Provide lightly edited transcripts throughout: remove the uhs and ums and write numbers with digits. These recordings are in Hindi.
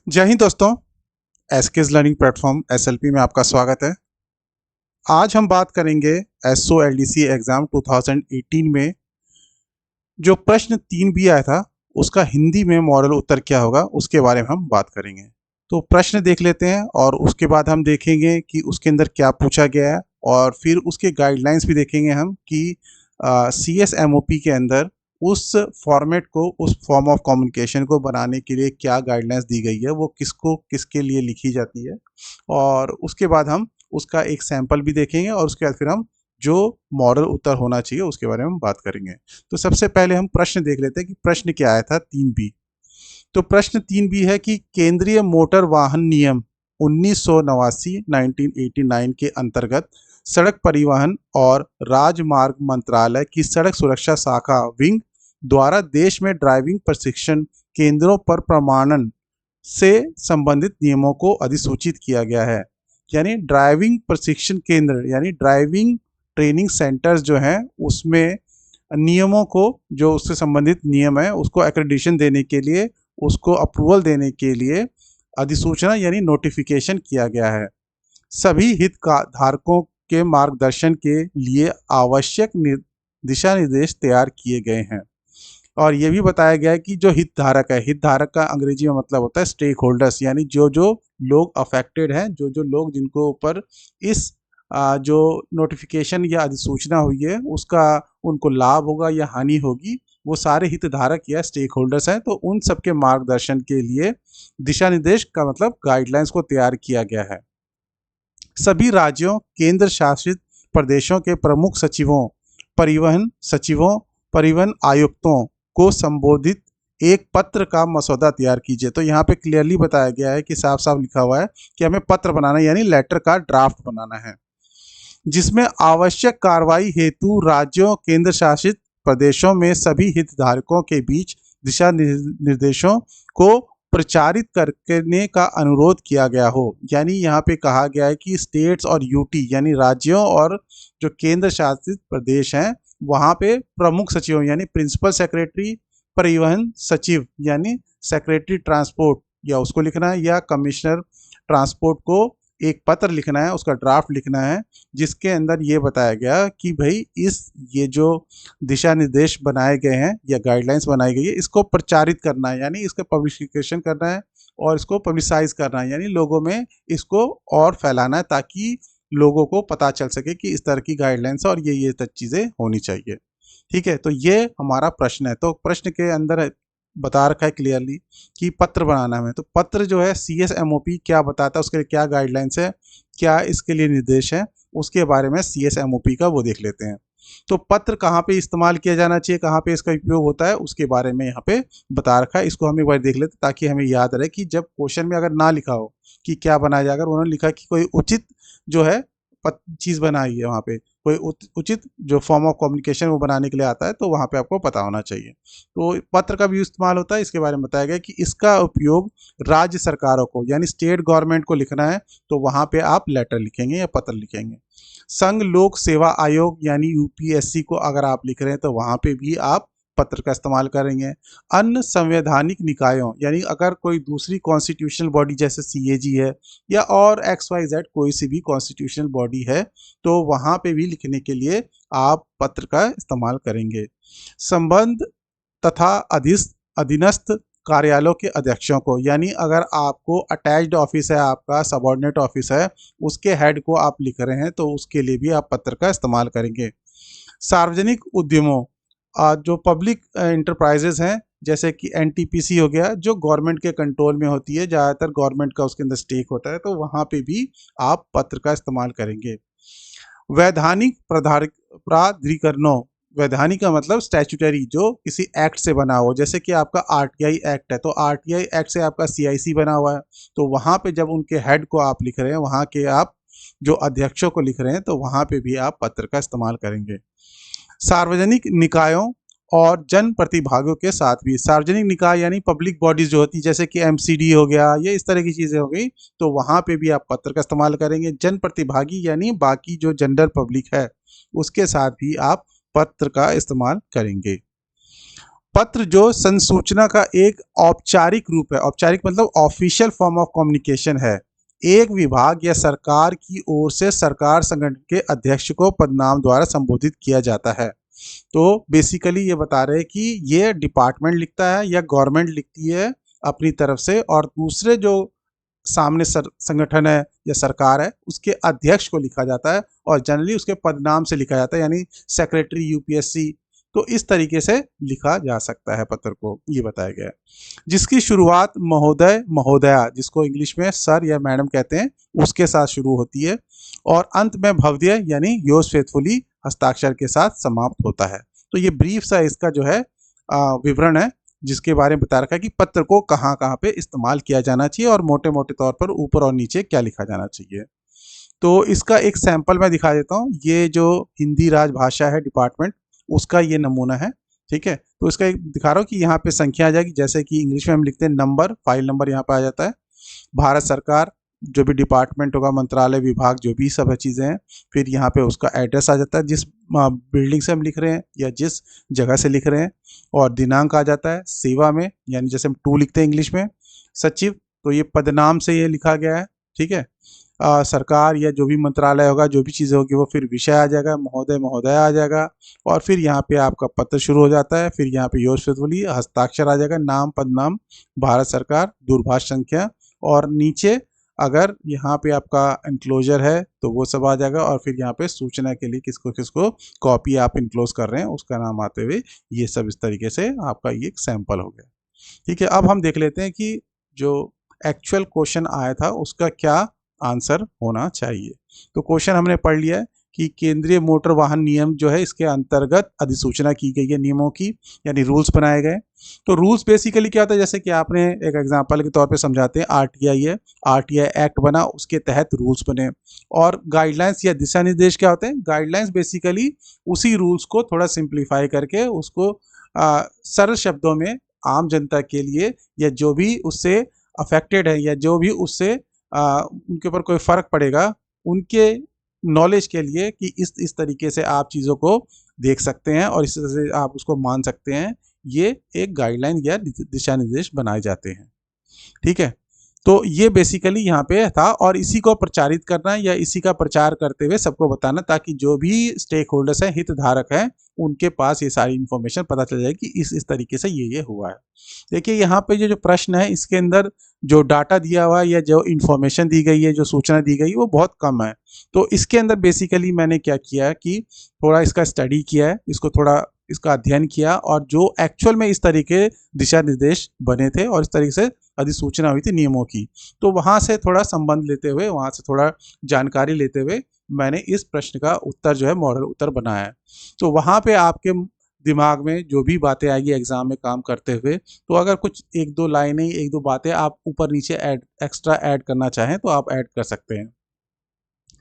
जय हिंद दोस्तों। एसकेज लर्निंग प्लेटफॉर्म एसएलपी में आपका स्वागत है। आज हम बात करेंगे एसओ एलडीसी एग्ज़ाम 2018 में जो प्रश्न 3 बी आया था उसका हिंदी में मॉडल उत्तर क्या होगा उसके बारे में हम बात करेंगे। तो प्रश्न देख लेते हैं और उसके बाद हम देखेंगे कि उसके अंदर क्या पूछा गया है और फिर उसके गाइडलाइंस भी देखेंगे हम कि C S M O P के अंदर उस फॉर्मेट को, उस फॉर्म ऑफ कम्युनिकेशन को बनाने के लिए क्या गाइडलाइंस दी गई है, वो किसको किसके लिए लिखी जाती है। और उसके बाद हम उसका एक सैंपल भी देखेंगे और उसके बाद फिर हम जो मॉडल उत्तर होना चाहिए उसके बारे में हम बात करेंगे। तो सबसे पहले हम प्रश्न देख लेते हैं कि प्रश्न क्या आया था 3 बी। तो प्रश्न 3 बी है कि केंद्रीय मोटर वाहन नियम 1989 1989 के अंतर्गत सड़क परिवहन और राजमार्ग मंत्रालय की सड़क सुरक्षा शाखा विंग द्वारा देश में ड्राइविंग प्रशिक्षण केंद्रों पर प्रमाणन से संबंधित नियमों को अधिसूचित किया गया है। यानी ड्राइविंग प्रशिक्षण केंद्र यानी ड्राइविंग ट्रेनिंग सेंटर्स जो हैं उसमें नियमों को, जो उससे संबंधित नियम है उसको एक्रेडिटेशन देने के लिए, उसको अप्रूवल देने के लिए अधिसूचना यानी नोटिफिकेशन किया गया है। सभी हित का धारकों के मार्गदर्शन के लिए आवश्यक दिशा निर्देश तैयार किए गए हैं। और ये भी बताया गया है कि जो हितधारक है, हितधारक का अंग्रेजी में मतलब होता है स्टेक होल्डर्स, यानी जो जो लोग अफेक्टेड हैं, जो जो लोग जिनको ऊपर इस जो नोटिफिकेशन या अधिसूचना हुई है उसका उनको लाभ होगा या हानि होगी, वो सारे हितधारक या स्टेक होल्डर्स हैं। तो उन सबके मार्गदर्शन के लिए दिशा निर्देश का मतलब गाइडलाइंस को तैयार किया गया है। सभी राज्यों, केंद्र शासित प्रदेशों के प्रमुख सचिवों, परिवहन सचिवों, परिवहन आयुक्तों को संबोधित एक पत्र का मसौदा तैयार कीजिए। तो यहाँ पे क्लियरली बताया गया है कि साफ साफ लिखा हुआ है कि हमें पत्र बनाना है, यानी लेटर का ड्राफ्ट बनाना है, जिसमें आवश्यक कार्रवाई हेतु राज्यों, केंद्र शासित प्रदेशों में सभी हितधारकों के बीच दिशा निर्देशों को प्रचारित करने का अनुरोध किया गया हो। यानी यहाँ पे कहा गया है कि स्टेट्स और यूटी यानी राज्यों और जो केंद्र शासित प्रदेश हैं वहाँ पे प्रमुख सचिवों यानी प्रिंसिपल सेक्रेटरी, परिवहन सचिव यानी सेक्रेटरी ट्रांसपोर्ट या उसको लिखना है, या कमिश्नर ट्रांसपोर्ट को एक पत्र लिखना है, उसका ड्राफ्ट लिखना है, जिसके अंदर ये बताया गया कि भाई ये जो दिशा निर्देश बनाए गए हैं या गाइडलाइंस बनाई गई है इसको प्रचारित करना है, यानी इसका पब्लिकेशन करना है और इसको पब्लिसाइज करना है, यानी लोगों में इसको और फैलाना है ताकि लोगों को पता चल सके कि इस तरह की गाइडलाइंस और ये चीज़ें होनी चाहिए। ठीक है, तो ये हमारा प्रश्न है। तो प्रश्न के अंदर बता रखा है क्लियरली कि पत्र बनाना है। तो पत्र जो है C S M O P क्या बताता है, उसके लिए क्या गाइडलाइंस है, क्या इसके लिए निर्देश है, उसके बारे में C S M O P का वो देख लेते हैं। तो पत्र कहाँ पे इस्तेमाल किया जाना चाहिए, कहाँ पे इसका उपयोग होता है, उसके बारे में यहाँ पे बता रखा है। इसको हम एक बार देख लेते हैं ताकि हमें याद रहे कि जब क्वेश्चन में अगर ना लिखा हो कि क्या बनाया जाए, अगर उन्होंने लिखा कि कोई उचित जो है चीज़ बनाई है, वहाँ पे कोई उचित जो फॉर्म ऑफ कम्युनिकेशन वो बनाने के लिए आता है, तो वहाँ पे आपको पता होना चाहिए। तो पत्र का भी इस्तेमाल होता है, इसके बारे में बताया गया कि इसका उपयोग राज्य सरकारों को यानी स्टेट गवर्नमेंट को लिखना है तो वहाँ पे आप लेटर लिखेंगे या पत्र लिखेंगे। संघ लोक सेवा आयोग यानी यूपीएससी को अगर आप लिख रहे हैं तो वहाँ पे भी आप पत्र का इस्तेमाल करेंगे। अन्य संवैधानिक निकायों यानी अगर कोई दूसरी कॉन्स्टिट्यूशनल बॉडी जैसे सीएजी है या और XYZ कोई सी भी कॉन्स्टिट्यूशनल बॉडी है तो वहाँ पे भी लिखने के लिए आप पत्र का इस्तेमाल करेंगे। संबंध तथा अधीनस्थ कार्यालयों के अध्यक्षों को, यानी अगर आपको अटैच्ड ऑफिस है, आपका सबॉर्डिनेट ऑफिस है, उसके हेड को आप लिख रहे हैं तो उसके लिए भी आप पत्र का इस्तेमाल करेंगे। सार्वजनिक उद्यमों जो पब्लिक इंटरप्राइजेज हैं जैसे कि एनटीपीसी हो गया, जो गवर्नमेंट के कंट्रोल में होती है, ज़्यादातर गवर्नमेंट का उसके अंदर स्टेक होता है, तो वहाँ पे भी आप पत्र का इस्तेमाल करेंगे। वैधानिक प्राधिकरणों, वैधानिक का मतलब स्टैट्यूटरी, जो किसी एक्ट से बना हो, जैसे कि आपका आरटीआई एक्ट है तो आरटीआई एक्ट से आपका सीआईसी बना हुआ है, तो वहाँ पे जब उनके हेड को आप लिख रहे हैं, वहाँ के आप जो अध्यक्षों को लिख रहे हैं तो वहाँ पे भी आप पत्र का इस्तेमाल करेंगे। सार्वजनिक निकायों और जन प्रतिभागियों के साथ भी, सार्वजनिक निकाय यानी पब्लिक बॉडीज जो होती है जैसे कि एमसीडी हो गया, ये इस तरह की चीज़ें हो गई, तो वहाँ पे भी आप पत्र का इस्तेमाल करेंगे। जन प्रतिभागी यानी बाकी जो जनरल पब्लिक है उसके साथ भी आप पत्र का इस्तेमाल करेंगे। पत्र जो संसूचना का एक औपचारिक रूप है, औपचारिक मतलब ऑफिशियल फॉर्म ऑफ कम्युनिकेशन है, एक विभाग या सरकार की ओर से सरकार संगठन के अध्यक्ष को पदनाम द्वारा संबोधित किया जाता है। तो बेसिकली ये बता रहे हैं कि ये डिपार्टमेंट लिखता है या गवर्नमेंट लिखती है अपनी तरफ से, और दूसरे जो सामने संगठन है या सरकार है उसके अध्यक्ष को लिखा जाता है, और जनरली उसके पदनाम से लिखा जाता है, यानी सेक्रेटरी यूपीएससी। तो इस तरीके से लिखा जा सकता है पत्र को, ये बताया गया है। जिसकी शुरुआत महोदय महोदया, जिसको इंग्लिश में सर या मैडम कहते हैं, उसके साथ शुरू होती है, और अंत में भव्य यानी योर्स फेथफुली हस्ताक्षर के साथ समाप्त होता है। तो ये ब्रीफ सा इसका जो है विवरण है, जिसके बारे में बता रखा है कि पत्र को कहाँ कहाँ पे इस्तेमाल किया जाना चाहिए और मोटे मोटे तौर पर ऊपर और नीचे क्या लिखा जाना चाहिए। तो इसका एक सैंपल मैं दिखा देता हूँ। ये जो हिंदी राजभाषा है डिपार्टमेंट, उसका ये नमूना है, ठीक है। तो इसका एक दिखा रहा हूँ कि यहाँ पे संख्या आ जाएगी, जैसे कि इंग्लिश में हम लिखते हैं नंबर, फाइल नंबर यहाँ पे आ जाता है। भारत सरकार, जो भी डिपार्टमेंट होगा, मंत्रालय, विभाग, जो भी सब चीज़ें हैं, फिर यहाँ पे उसका एड्रेस आ जाता है, जिस बिल्डिंग से हम लिख रहे हैं या जिस जगह से लिख रहे हैं, और दिनांक आ जाता है। सेवा में, यानी जैसे हम टू लिखते हैं इंग्लिश में, सचिव, तो ये पदनाम से ये लिखा गया है, ठीक है। सरकार या जो भी मंत्रालय होगा, जो भी चीज़ें होगी, वो फिर विषय आ जाएगा, महोदय महोदय आ जाएगा, और फिर यहाँ पे आपका पत्र शुरू हो जाता है। फिर यहाँ पे योर्स फेथफुली हस्ताक्षर आ जाएगा, नाम, पदनाम, भारत सरकार, दूरभाष संख्या, और नीचे अगर यहाँ पे आपका इंक्लोजर है तो वो सब आ जाएगा, और फिर यहाँ पे सूचना के लिए किसको किसको कॉपी आप इंक्लोज कर रहे हैं उसका नाम आते हुए, ये सब इस तरीके से आपका ये एक सैंपल हो गया, ठीक है। अब हम देख लेते हैं कि जो एक्चुअल क्वेश्चन आया था उसका क्या आंसर होना चाहिए। तो क्वेश्चन हमने पढ़ लिया है कि केंद्रीय मोटर वाहन नियम जो है, इसके अंतर्गत अधिसूचना की गई है नियमों की, यानी रूल्स बनाए गए। तो रूल्स बेसिकली क्या होता है, जैसे कि आपने एक एग्जांपल के तौर पे समझाते हैं, आरटीआई है, आरटीआई एक्ट बना, उसके तहत रूल्स बने। और गाइडलाइंस या दिशा निर्देश क्या होते हैं, गाइडलाइंस बेसिकली उसी रूल्स को थोड़ा सिंप्लीफाई करके उसको सरल शब्दों में आम जनता के लिए, या जो भी उससे अफेक्टेड है या जो भी उससे उनके ऊपर कोई फ़र्क पड़ेगा, उनके नॉलेज के लिए कि इस तरीके से आप चीज़ों को देख सकते हैं और इस तरह से आप उसको मान सकते हैं, ये एक गाइडलाइन या दिशा निर्देश बनाए जाते हैं, ठीक है। तो ये बेसिकली यहाँ पे था, और इसी को प्रचारित करना या इसी का प्रचार करते हुए सबको बताना, ताकि जो भी स्टेक होल्डर्स हैं, हितधारक हैं, उनके पास ये सारी इन्फॉर्मेशन पता चल जाए कि इस तरीके से ये हुआ है। देखिए यहाँ पे जो प्रश्न है, इसके अंदर जो डाटा दिया हुआ है या जो इन्फॉर्मेशन दी गई है, जो सूचना दी गई है, वो बहुत कम है। तो इसके अंदर बेसिकली मैंने क्या किया है कि थोड़ा इसका स्टडी किया है, इसको थोड़ा इसका अध्ययन किया, और जो एक्चुअल में इस तरीके दिशा निर्देश बने थे और इस तरीके से अधिसूचना हुई थी नियमों की, तो वहाँ से थोड़ा संबंध लेते हुए, वहाँ से थोड़ा जानकारी लेते हुए मैंने इस प्रश्न का उत्तर जो है मॉडल उत्तर बनाया है। तो वहाँ पे आपके दिमाग में जो भी बातें आएगी एग्जाम में काम करते हुए, तो अगर कुछ एक दो लाइनें, एक दो बातें आप ऊपर नीचे एक्स्ट्रा ऐड करना चाहें तो आप ऐड कर सकते हैं,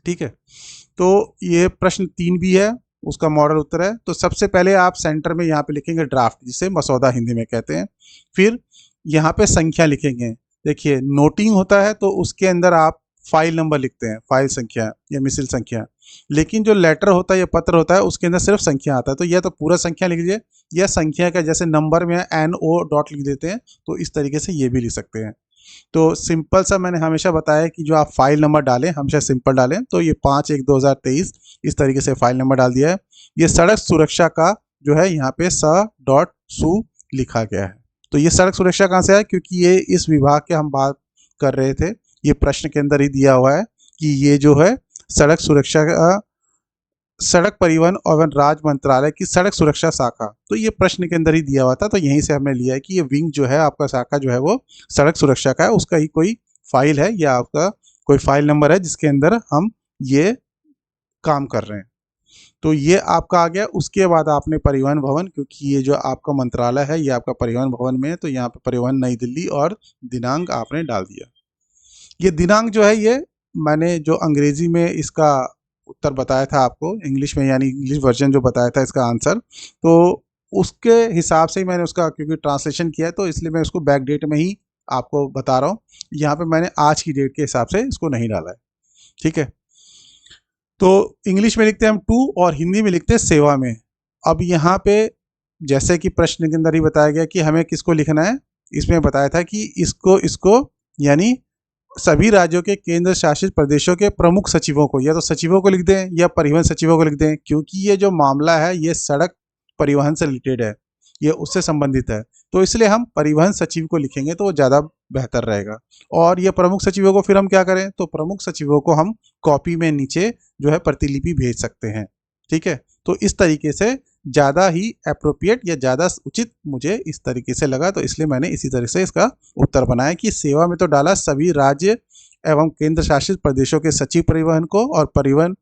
ठीक है। तो ये प्रश्न 3 भी है, उसका मॉडल उत्तर है। तो सबसे पहले आप सेंटर में यहाँ पे लिखेंगे ड्राफ्ट, जिसे मसौदा हिंदी में कहते हैं। फिर यहाँ पे संख्या लिखेंगे। देखिए नोटिंग होता है तो उसके अंदर आप फाइल नंबर लिखते हैं, फाइल संख्या या मिसिल संख्या, लेकिन जो लेटर होता है या पत्र होता है उसके अंदर सिर्फ संख्या आता है। तो यह तो पूरा संख्या लिख लीजिए, या संख्या का जैसे नंबर में NO डॉट लिख देते हैं, तो इस तरीके से ये भी लिख सकते हैं। तो सिंपल सा मैंने हमेशा बताया कि जो आप फाइल नंबर डालें हमेशा सिंपल डालें। तो ये 5/1/2023 इस तरीके से फाइल नंबर डाल दिया है। ये सड़क सुरक्षा का जो है यहाँ पे स.सु लिखा गया है। तो ये सड़क सुरक्षा कहाँ से है, क्योंकि ये इस विभाग के हम बात कर रहे थे, ये प्रश्न के अंदर ही दिया हुआ है कि ये जो है सड़क सुरक्षा का, सड़क परिवहन एवं राज्य मंत्रालय की सड़क सुरक्षा शाखा, तो ये प्रश्न के अंदर ही दिया हुआ था। तो यहीं से हमने लिया है कि ये विंग जो है आपका, शाखा जो है वो सड़क सुरक्षा का है, उसका ही कोई फाइल है या आपका कोई फाइल नंबर है जिसके अंदर हम ये काम कर रहे हैं। तो ये आपका आ गया। उसके बाद आपने परिवहन भवन, क्योंकि ये जो आपका मंत्रालय है ये आपका परिवहन भवन में है, तो यहाँ पे परिवहन नई दिल्ली और दिनांक आपने डाल दिया। ये दिनांक जो है, ये मैंने जो अंग्रेजी में इसका उत्तर बताया था आपको, इंग्लिश में यानी इंग्लिश वर्जन जो बताया था इसका आंसर, तो उसके हिसाब से ही मैंने उसका, क्योंकि ट्रांसलेशन किया है तो इसलिए मैं उसको बैक डेट में ही आपको बता रहा हूँ। यहाँ पे मैंने आज की डेट के हिसाब से इसको नहीं डाला है, ठीक है। तो इंग्लिश में लिखते हैं हम टू और हिंदी में लिखते हैं सेवा में। अब यहाँ पे जैसे कि प्रश्न के अंदर ही बताया गया कि हमें किसको लिखना है, इसमें बताया था कि इसको इसको यानी सभी राज्यों के केंद्र शासित प्रदेशों के प्रमुख सचिवों को, या तो सचिवों को लिख दें या परिवहन सचिवों को लिख दें, क्योंकि ये जो मामला है ये सड़क परिवहन से रिलेटेड है, ये उससे संबंधित है। तो इसलिए हम परिवहन सचिव को लिखेंगे तो वो ज़्यादा बेहतर रहेगा। और ये प्रमुख सचिवों को फिर हम क्या करें, तो प्रमुख सचिवों को हम कॉपी में नीचे जो है प्रतिलिपि भेज सकते हैं। ठीक है, तो इस तरीके से ज़्यादा ही अप्रोप्रिएट या ज़्यादा उचित मुझे इस तरीके से लगा, तो इसलिए मैंने इसी तरह से इसका उत्तर बनाया कि सेवा में तो डाला सभी राज्य एवं केंद्र शासित प्रदेशों के सचिव परिवहन को और परिवहन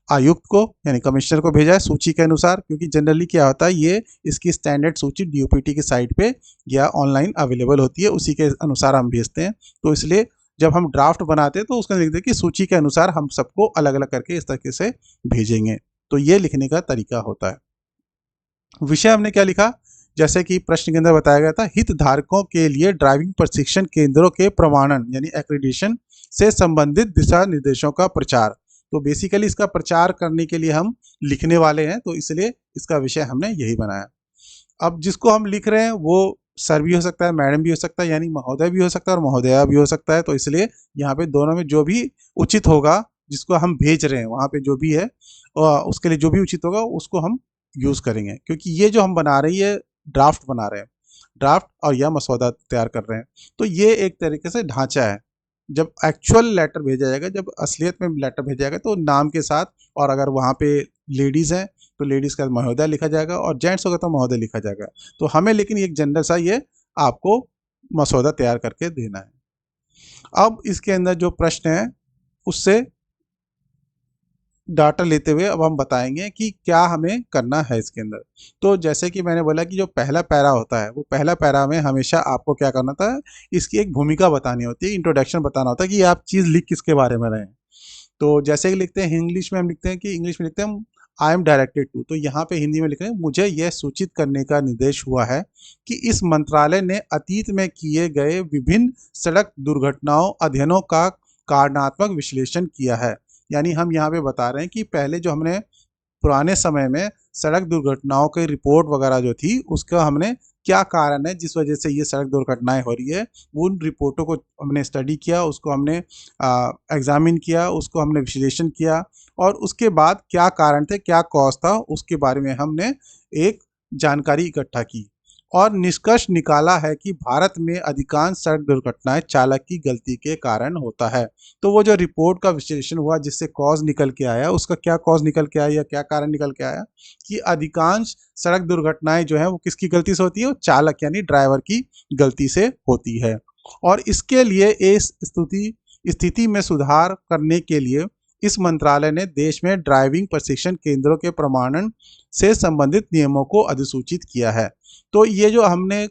आयुक्त को यानी कमिश्नर को भेजा है सूची के अनुसार, क्योंकि जनरली क्या होता है ये इसकी स्टैंडर्ड सूची डीओपीटी की साइट पे या ऑनलाइन अवेलेबल होती है, उसी के अनुसार हम भेजते हैं। तो इसलिए जब हम ड्राफ्ट बनाते हैं तो उसमें लिख दें कि सूची के अनुसार हम सबको अलग अलग करके इस तरीके से भेजेंगे। तो ये लिखने का तरीका होता है। विषय हमने क्या लिखा, जैसे कि प्रश्न के अंदर बताया गया था, हितधारकों के लिए ड्राइविंग प्रशिक्षण केंद्रों के प्रमाणन यानी एक्रेडिटेशन से संबंधित दिशा निर्देशों का प्रचार। तो बेसिकली इसका प्रचार करने के लिए हम लिखने वाले हैं, तो इसलिए इसका विषय हमने यही बनाया। अब जिसको हम लिख रहे हैं वो सर भी हो सकता है, मैडम भी हो सकता है, यानी महोदय भी हो सकता है और महोदया भी हो सकता है। तो इसलिए यहाँ पे दोनों में जो भी उचित होगा, जिसको हम भेज रहे हैं वहाँ पे जो भी है उसके लिए जो भी उचित होगा उसको हम यूज़ करेंगे, क्योंकि ये जो हम बना रहे हैं ये ड्राफ्ट बना रहे हैं, ड्राफ्ट और यह मसौदा तैयार कर रहे हैं। तो ये एक तरीके से ढांचा है। जब एक्चुअल लेटर भेजा जाएगा, जब असलियत में लेटर भेजा जाएगा तो नाम के साथ, और अगर वहाँ पे लेडीज़ हैं तो लेडीज़ का महोदय लिखा जाएगा और जेंट्स होगा तो महोदय लिखा जाएगा। तो हमें लेकिन एक जनरल सा ये आपको मसौदा तैयार करके देना है। अब इसके अंदर जो प्रश्न है उससे डाटा लेते हुए अब हम बताएंगे कि क्या हमें करना है इसके अंदर। तो जैसे कि मैंने बोला कि जो पहला पैरा होता है वो पहला पैरा में हमेशा आपको क्या करना था, इसकी एक भूमिका बतानी होती है, इंट्रोडक्शन बताना होता है कि आप चीज़ लिख किसके बारे में रहे हैं। तो जैसे कि लिखते हैं इंग्लिश में, हम लिखते हैं कि इंग्लिश में लिखते हैं आई एम डायरेक्टेड टू, तो यहाँ पे हिंदी में लिख रहे हैं मुझे यह सूचित करने का निर्देश हुआ है कि इस मंत्रालय ने अतीत में किए गए विभिन्न सड़क दुर्घटनाओं अध्ययनों का कारणात्मक विश्लेषण किया है। यानी हम यहाँ पे बता रहे हैं कि पहले जो हमने पुराने समय में सड़क दुर्घटनाओं की रिपोर्ट वगैरह जो थी उसका हमने क्या कारण है जिस वजह से ये सड़क दुर्घटनाएं हो रही है, उन रिपोर्टों को हमने स्टडी किया, उसको हमने एग्जामिन किया, उसको हमने विश्लेषण किया और उसके बाद क्या कारण थे, क्या कॉज था, उसके बारे में हमने एक जानकारी इकट्ठा की और निष्कर्ष निकाला है कि भारत में अधिकांश सड़क दुर्घटनाएं चालक की गलती के कारण होता है। तो वो जो रिपोर्ट का विश्लेषण हुआ जिससे कॉज निकल के आया, उसका क्या कॉज निकल के आया या क्या कारण निकल के आया कि अधिकांश सड़क दुर्घटनाएं जो है वो किसकी गलती से होती है, वो चालक यानी ड्राइवर की गलती से होती है। और इसके लिए इस स्थिति में सुधार करने के लिए इस मंत्रालय ने देश में ड्राइविंग प्रशिक्षण केंद्रों के प्रमाणन से संबंधित नियमों को अधिसूचित किया है। तो ये जो हमने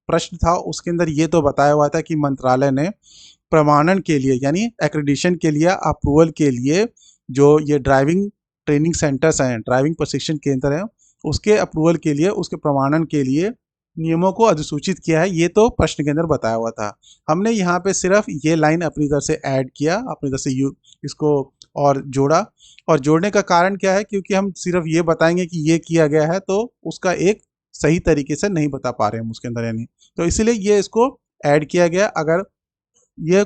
प्रश्न था उसके अंदर ये तो बताया हुआ था कि मंत्रालय ने प्रमाणन के लिए यानी एक्रेडिटेशन के लिए, अप्रूवल के लिए जो ये ड्राइविंग ट्रेनिंग सेंटर्स हैं, ड्राइविंग प्रशिक्षण केंद्र हैं, उसके अप्रूवल के लिए, उसके प्रमाणन के लिए नियमों को अधिसूचित किया है। ये तो प्रश्न के अंदर बताया हुआ था। हमने यहाँ पे सिर्फ ये लाइन अपनी तरफ से ऐड किया, अपनी तरफ से इसको और जोड़ा। और जोड़ने का कारण क्या है, क्योंकि हम सिर्फ ये बताएंगे कि ये किया गया है तो उसका एक सही तरीके से नहीं बता पा रहे हैं उसके अंदर, यानी तो इसलिए ये इसको ऐड किया गया। अगर ये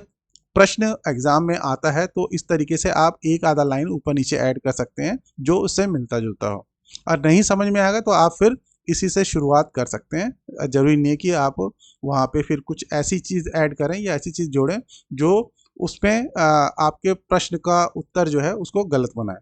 प्रश्न एग्जाम में आता है तो इस तरीके से आप एक आधा लाइन ऊपर नीचे ऐड कर सकते हैं जो उससे मिलता जुलता हो, और नहीं समझ में आएगा तो आप फिर इसी से शुरुआत कर सकते हैं। जरूरी नहीं कि आप वहाँ पे फिर कुछ ऐसी चीज़ ऐड करें या ऐसी चीज़ जोड़ें जो उसमें आपके प्रश्न का उत्तर जो है उसको गलत बनाए।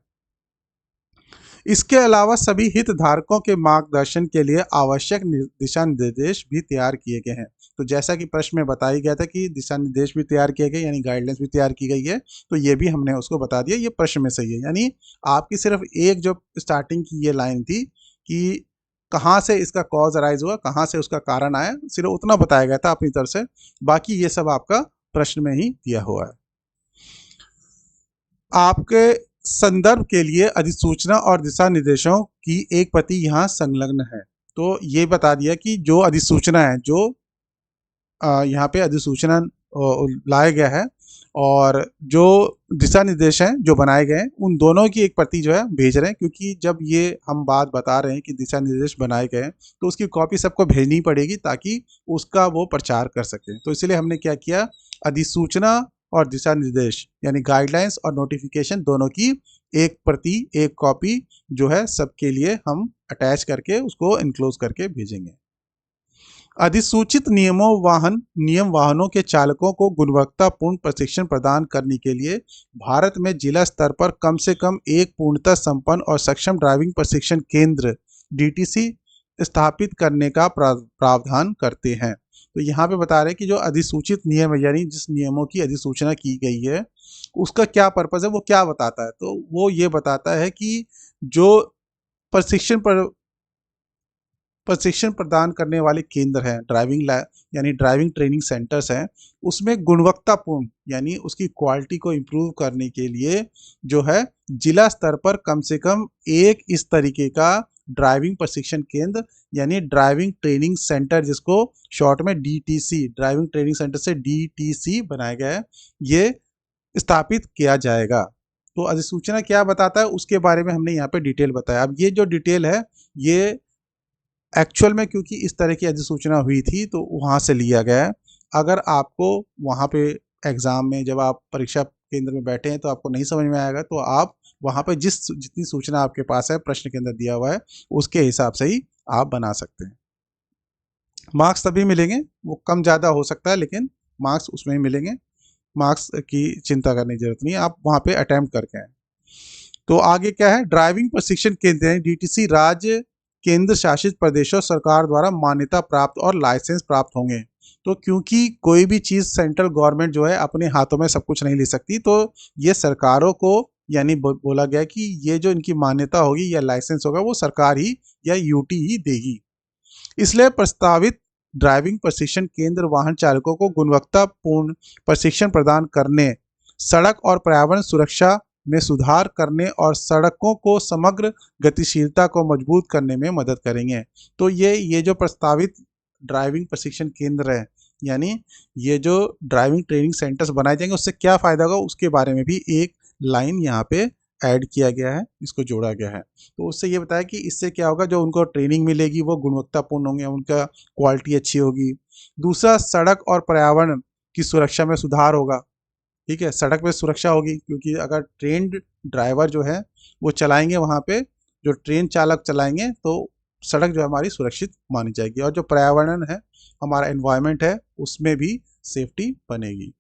इसके अलावा सभी हितधारकों के मार्गदर्शन के लिए आवश्यक दिशा निर्देश भी तैयार किए गए हैं। तो जैसा कि प्रश्न में बताया गया था कि दिशा निर्देश भी तैयार किए गए यानी गाइडलाइंस भी तैयार की गई है, तो ये भी हमने उसको बता दिया, ये प्रश्न में सही है। यानी आपकी सिर्फ एक जो स्टार्टिंग की ये लाइन थी कि कहाँ से इसका कॉज अराइज हुआ, कहाँ से उसका कारण आया, सिर्फ उतना बताया गया था अपनी तरफ से, बाकी ये सब आपका प्रश्न में ही दिया हुआ है। आपके संदर्भ के लिए अधिसूचना और दिशा निर्देशों की एक प्रति यहाँ संलग्न है। तो ये बता दिया कि जो अधिसूचना है, जो यहाँ पे अधिसूचना लाया गया है और जो दिशा निर्देश हैं जो बनाए गए हैं उन दोनों की एक प्रति जो है भेज रहे हैं, क्योंकि जब ये हम बात बता रहे हैं कि दिशा निर्देश बनाए गए हैं तो उसकी कॉपी सबको भेजनी पड़ेगी ताकि उसका वो प्रचार कर सकें। तो इसलिए हमने क्या किया, अधिसूचना और दिशा निर्देश यानी गाइडलाइंस और नोटिफिकेशन दोनों की एक प्रति, एक कॉपी जो है सबके लिए हम अटैच करके उसको इनक्लोज करके भेजेंगे। अधिसूचित नियम वाहनों के चालकों को गुणवत्तापूर्ण प्रशिक्षण प्रदान करने के लिए भारत में जिला स्तर पर कम से कम एक पूर्णतः संपन्न और सक्षम ड्राइविंग प्रशिक्षण केंद्र डीटीसी स्थापित करने का प्रावधान करते हैं। तो यहाँ पे बता रहे हैं कि जो अधिसूचित नियम है यानी जिस नियमों की अधिसूचना की गई है उसका क्या पर्पस है, वो क्या बताता है। तो वो ये बताता है कि जो प्रशिक्षण प्रदान करने वाले केंद्र हैं, यानी ड्राइविंग ट्रेनिंग सेंटर्स हैं, उसमें गुणवत्तापूर्ण यानी उसकी क्वालिटी को इम्प्रूव करने के लिए जो है जिला स्तर पर कम से कम एक इस तरीके का ड्राइविंग प्रशिक्षण केंद्र यानी ड्राइविंग ट्रेनिंग सेंटर, जिसको शॉर्ट में डीटीसी, ड्राइविंग ट्रेनिंग सेंटर से डीटीसी बनाया गया है, ये स्थापित किया जाएगा। तो अधिसूचना क्या बताता है उसके बारे में हमने यहाँ पे डिटेल बताया। अब ये जो डिटेल है ये एक्चुअल में क्योंकि इस तरह की अधिसूचना हुई थी तो वहाँ से लिया गया है। अगर आपको वहाँ पे एग्ज़ाम में जब आप परीक्षा केंद्र में बैठे हैं तो आपको नहीं समझ में आएगा तो आप वहाँ पे जितनी सूचना आपके पास है प्रश्न के अंदर दिया हुआ है उसके हिसाब से ही आप बना सकते हैं। मार्क्स तभी मिलेंगे, वो कम ज़्यादा हो सकता है लेकिन मार्क्स उसमें ही मिलेंगे। मार्क्स की चिंता करने की जरूरत नहीं है, आप वहाँ पे अटैम्प्ट करके आए। तो आगे क्या है, ड्राइविंग प्रशिक्षण केंद्र डीटीसी राज्य केंद्र शासित प्रदेशों सरकार द्वारा मान्यता प्राप्त और लाइसेंस प्राप्त होंगे। तो क्योंकि कोई भी चीज़ सेंट्रल गवर्नमेंट जो है अपने हाथों में सब कुछ नहीं ले सकती, तो ये सरकारों को यानी बोला गया कि ये जो इनकी मान्यता होगी या लाइसेंस होगा वो सरकार ही या यूटी ही देगी। इसलिए प्रस्तावित ड्राइविंग प्रशिक्षण केंद्र वाहन चालकों को गुणवत्तापूर्ण प्रशिक्षण प्रदान करने, सड़क और पर्यावरण सुरक्षा में सुधार करने और सड़कों को समग्र गतिशीलता को मजबूत करने में मदद करेंगे। तो ये जो प्रस्तावित ड्राइविंग प्रशिक्षण केंद्र है यानी ये जो ड्राइविंग ट्रेनिंग सेंटर्स बनाए जाएंगे उससे क्या फ़ायदा होगा उसके बारे में भी एक लाइन यहाँ पे ऐड किया गया है, इसको जोड़ा गया है। तो उससे ये बताया कि इससे क्या होगा, जो उनको ट्रेनिंग मिलेगी वो गुणवत्तापूर्ण होंगे, उनका क्वालिटी अच्छी होगी। दूसरा, सड़क और पर्यावरण की सुरक्षा में सुधार होगा। ठीक है, सड़क पे सुरक्षा होगी क्योंकि अगर ट्रेन्ड ड्राइवर जो है वो चलाएंगे वहाँ पे, जो ट्रेन चालक चलाएंगे तो सड़क जो हमारी सुरक्षित मानी जाएगी और जो पर्यावरण है हमारा एनवायरनमेंट है उसमें भी सेफ्टी बनेगी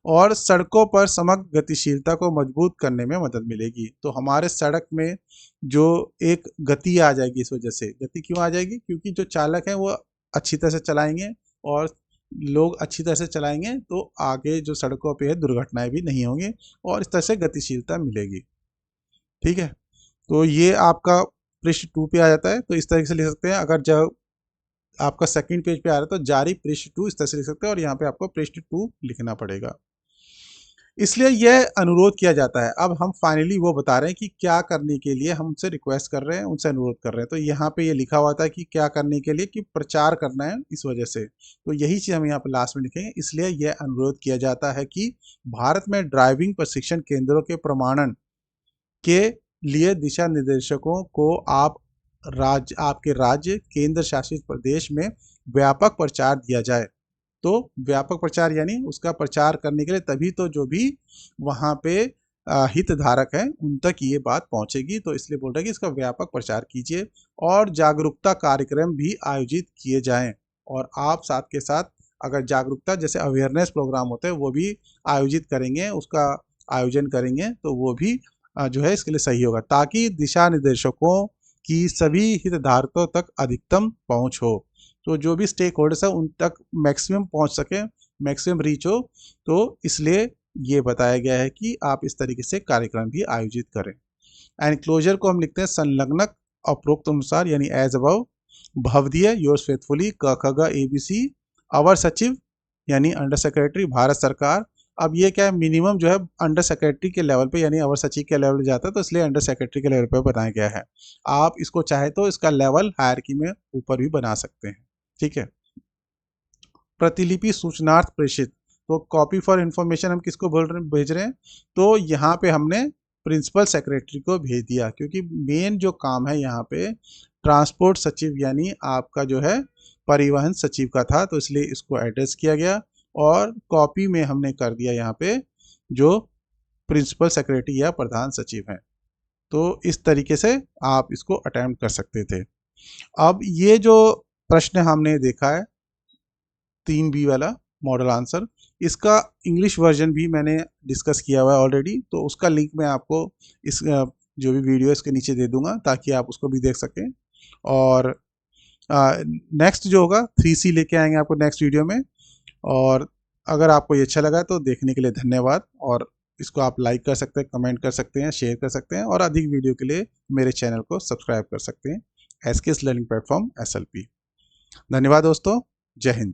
और सड़कों पर समग्र गतिशीलता को मजबूत करने में मदद मिलेगी। तो हमारे सड़क में जो एक गति आ जाएगी, इस वजह से गति क्यों आ जाएगी, क्योंकि जो चालक हैं वो अच्छी तरह से चलाएंगे और लोग अच्छी तरह से चलाएंगे तो आगे जो सड़कों पे है दुर्घटनाएं भी नहीं होंगी और इस तरह से गतिशीलता मिलेगी। ठीक है, तो ये आपका पृष्ठ 2 पे आ जाता है। तो इस तरीके से लिख सकते हैं, अगर जब आपका सेकंड पेज पे आ रहा है तो जारी पृष्ठ 2 इस तरह से लिख सकते हैं और यहाँ पे आपको पृष्ठ 2 लिखना पड़ेगा। इसलिए यह अनुरोध किया जाता है। अब हम फाइनली वो बता रहे हैं कि क्या करने के लिए हम उनसे रिक्वेस्ट कर रहे हैं, उनसे अनुरोध कर रहे हैं। तो यहाँ पे ये लिखा हुआ था कि क्या करने के लिए, कि प्रचार करना है, इस वजह से। तो यही चीज़ हम यहाँ पे लास्ट में लिखेंगे। इसलिए यह अनुरोध किया जाता है कि भारत में ड्राइविंग प्रशिक्षण केंद्रों के प्रमाणन के लिए दिशा निर्देशकों को आपके राज्य केंद्र शासित प्रदेश में व्यापक प्रचार दिया जाए। तो व्यापक प्रचार यानी उसका प्रचार करने के लिए तभी तो जो भी वहाँ पे हितधारक हैं उन तक ये बात पहुँचेगी। तो इसलिए बोल रहे हैं कि इसका व्यापक प्रचार कीजिए और जागरूकता कार्यक्रम भी आयोजित किए जाएं। और आप साथ के साथ अगर जागरूकता जैसे अवेयरनेस प्रोग्राम होते हैं वो भी आयोजित करेंगे, उसका आयोजन करेंगे तो वो भी जो है इसके लिए सही होगा, ताकि दिशा निर्देशकों की सभी हितधारकों तक अधिकतम पहुँच हो। तो जो भी स्टेक होल्डर्स है उन तक मैक्सिमम पहुंच सके, मैक्सिमम रीच हो। तो इसलिए ये बताया गया है कि आप इस तरीके से कार्यक्रम भी आयोजित करें। एनक्लोजर को हम लिखते हैं संलग्नक उपरोक्त अनुसार यानी एज अबव, भवदीय योर्स फेथफुली क ख ग ABC, अवर सचिव यानी अंडर सेक्रेटरी भारत सरकार। अब ये क्या है, मिनिमम जो है अंडर सेक्रेटरी के लेवल पे यानी अवर सचिव के लेवल पे जाता है, तो इसलिए अंडर सेक्रेटरी के लेवल पे बनाया गया है। आप इसको चाहे तो इसका लेवल हायरकी में ऊपर भी बना सकते हैं। ठीक है, प्रतिलिपि सूचनार्थ प्रेषित। तो कॉपी फॉर इंफॉर्मेशन हम किसको भेज रहे हैं, तो यहाँ पे हमने प्रिंसिपल सेक्रेटरी को भेज दिया, क्योंकि मेन जो काम है यहाँ पे ट्रांसपोर्ट सचिव यानी आपका जो है परिवहन सचिव का था, तो इसलिए इसको एड्रेस किया गया और कॉपी में हमने कर दिया यहाँ पे जो प्रिंसिपल सेक्रेटरी या प्रधान सचिव हैं। तो इस तरीके से आप इसको अटेम्प्ट कर सकते थे। अब ये जो प्रश्न हमने देखा है 3B वाला मॉडल आंसर, इसका इंग्लिश वर्जन भी मैंने डिस्कस किया हुआ है ऑलरेडी, तो उसका लिंक मैं आपको इस जो भी वीडियो इसके नीचे दे दूंगा ताकि आप उसको भी देख सकें। और नेक्स्ट जो होगा 3C लेके आएंगे आपको नेक्स्ट वीडियो में। और अगर आपको ये अच्छा लगा तो देखने के लिए धन्यवाद, और इसको आप लाइक कर सकते हैं, कमेंट कर सकते हैं, शेयर कर सकते हैं, और अधिक वीडियो के लिए मेरे चैनल को सब्सक्राइब कर सकते हैं, SKS लर्निंग प्लेटफॉर्म SLP। धन्यवाद दोस्तों, जय हिंद।